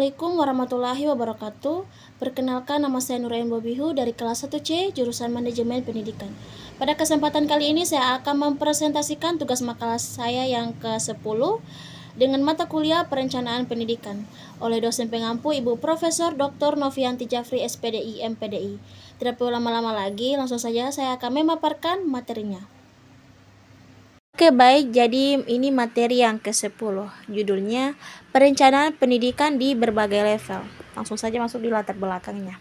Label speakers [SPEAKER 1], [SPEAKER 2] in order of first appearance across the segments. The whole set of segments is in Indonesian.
[SPEAKER 1] Assalamualaikum warahmatullahi wabarakatuh. Perkenalkan, nama saya Nurain Bobihu dari kelas 1C jurusan Manajemen Pendidikan. Pada kesempatan kali ini saya akan mempresentasikan tugas makalah saya yang ke-10 dengan mata kuliah Perencanaan Pendidikan oleh dosen pengampu Ibu Profesor Dr. Novianti Jafri SPDI MPDI. Tidak perlu lama-lama lagi, langsung saja saya akan memaparkan materinya. Oke, baik, jadi ini materi yang ke-10. Judulnya Perencanaan Pendidikan di Berbagai Level. Langsung saja masuk di latar belakangnya.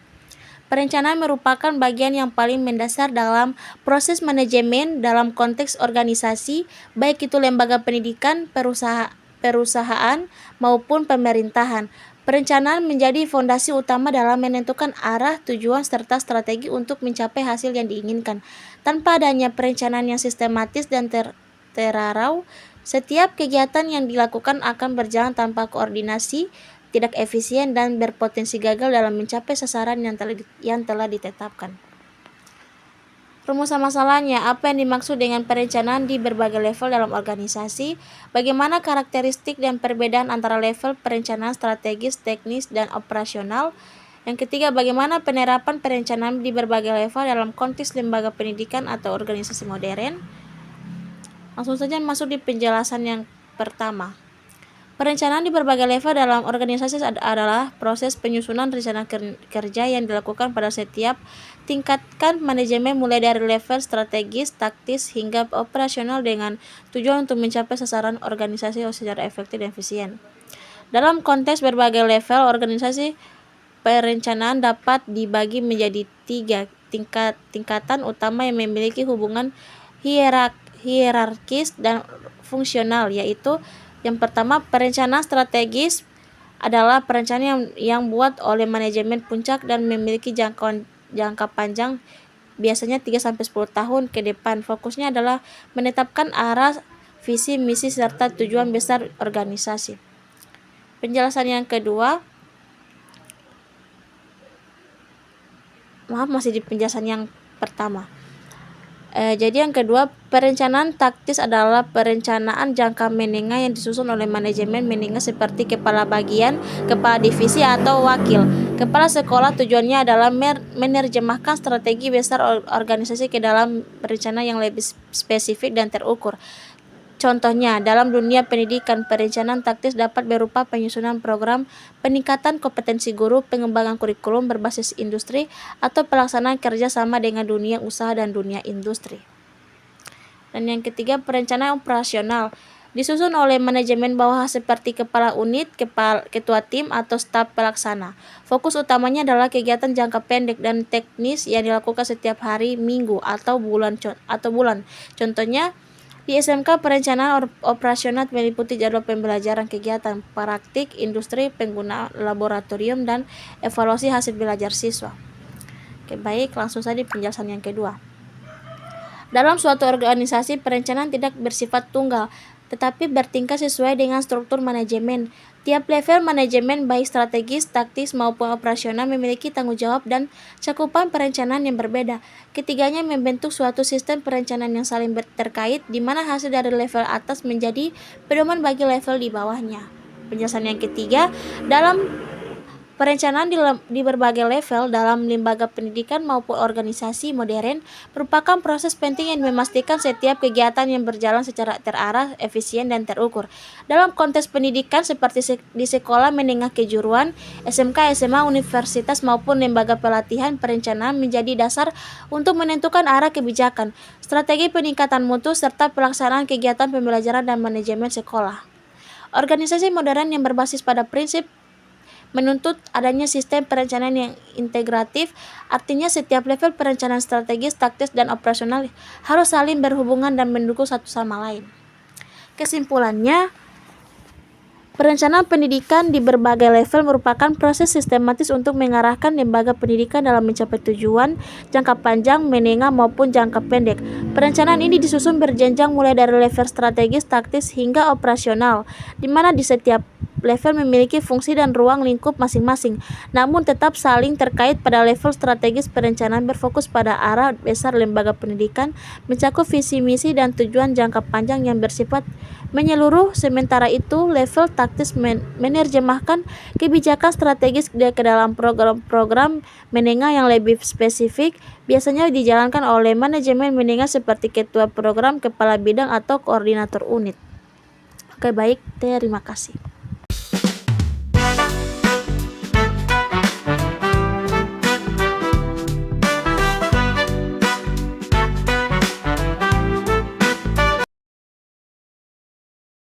[SPEAKER 1] Perencanaan merupakan bagian yang paling mendasar dalam proses manajemen dalam konteks organisasi, baik itu lembaga pendidikan, perusahaan maupun pemerintahan. Perencanaan menjadi fondasi utama dalam menentukan arah, tujuan, serta strategi untuk mencapai hasil yang diinginkan. Tanpa adanya perencanaan yang sistematis dan terarau, setiap kegiatan yang dilakukan akan berjalan tanpa koordinasi, tidak efisien, dan berpotensi gagal dalam mencapai sasaran yang telah ditetapkan. Rumusan masalahnya, apa yang dimaksud dengan perencanaan di berbagai level dalam organisasi? Bagaimana karakteristik dan perbedaan antara level perencanaan strategis, teknis, dan operasional? Yang ketiga, bagaimana penerapan perencanaan di berbagai level dalam konteks lembaga pendidikan atau organisasi modern? Langsung saja masuk di penjelasan yang pertama. Perencanaan di berbagai level dalam organisasi adalah proses penyusunan rencana kerja yang dilakukan pada setiap tingkatkan manajemen mulai dari level strategis, taktis, hingga operasional dengan tujuan untuk mencapai sasaran organisasi secara efektif dan efisien. Dalam konteks berbagai level organisasi, perencanaan dapat dibagi menjadi 3 tingkatan utama yang memiliki hubungan hierarkis dan fungsional, yaitu yang pertama, perencanaan strategis adalah perencanaan yang buat oleh manajemen puncak dan memiliki jangka panjang, biasanya 3-10 tahun ke depan. Fokusnya adalah menetapkan arah, visi, misi, serta tujuan besar organisasi. Penjelasan yang kedua, masih di penjelasan yang pertama. Jadi yang kedua, perencanaan taktis adalah perencanaan jangka menengah yang disusun oleh manajemen menengah seperti kepala bagian, kepala divisi, atau wakil kepala sekolah. Tujuannya adalah menerjemahkan strategi besar organisasi ke dalam rencana yang lebih spesifik dan terukur. Contohnya, dalam dunia pendidikan, perencanaan taktis dapat berupa penyusunan program, peningkatan kompetensi guru, pengembangan kurikulum berbasis industri, atau pelaksanaan kerjasama dengan dunia usaha dan dunia industri. Dan yang ketiga, perencanaan operasional disusun oleh manajemen bawah seperti kepala unit, ketua tim, atau staf pelaksana. Fokus utamanya adalah kegiatan jangka pendek dan teknis yang dilakukan setiap hari, minggu, atau bulan. Contohnya, di SMK, perencanaan operasional meliputi jadwal pembelajaran, kegiatan praktik, industri, penggunaan laboratorium, dan evaluasi hasil belajar siswa. Oke, baik, langsung saja di penjelasan yang kedua. Dalam suatu organisasi, perencanaan tidak bersifat tunggal, tetapi bertingkat sesuai dengan struktur manajemen. Tiap level manajemen, baik strategis, taktis, maupun operasional, memiliki tanggung jawab dan cakupan perencanaan yang berbeda. Ketiganya membentuk suatu sistem perencanaan yang saling terkait, di mana hasil dari level atas menjadi pedoman bagi level di bawahnya. Penjelasan yang ketiga, dalam perencanaan di berbagai level dalam lembaga pendidikan maupun organisasi modern merupakan proses penting yang memastikan setiap kegiatan yang berjalan secara terarah, efisien, dan terukur. Dalam konteks pendidikan seperti di sekolah menengah kejuruan, SMK, SMA, universitas, maupun lembaga pelatihan, perencanaan menjadi dasar untuk menentukan arah kebijakan, strategi peningkatan mutu, serta pelaksanaan kegiatan pembelajaran dan manajemen sekolah. Organisasi modern yang berbasis pada prinsip menuntut adanya sistem perencanaan yang integratif, artinya setiap level perencanaan strategis, taktis, dan operasional harus saling berhubungan dan mendukung satu sama lain. Kesimpulannya, perencanaan pendidikan di berbagai level merupakan proses sistematis untuk mengarahkan lembaga pendidikan dalam mencapai tujuan jangka panjang, menengah, maupun jangka pendek. Perencanaan ini disusun berjenjang mulai dari level strategis, taktis, hingga operasional, di mana di setiap level memiliki fungsi dan ruang lingkup masing-masing, namun tetap saling terkait. Pada level strategis, perencanaan berfokus pada arah besar lembaga pendidikan, mencakup visi misi dan tujuan jangka panjang yang bersifat menyeluruh. Sementara itu, level taktis menerjemahkan kebijakan strategis ke dalam program-program menengah yang lebih spesifik, biasanya dijalankan oleh manajemen menengah seperti ketua program, kepala bidang, atau koordinator unit. Oke, baik, terima kasih.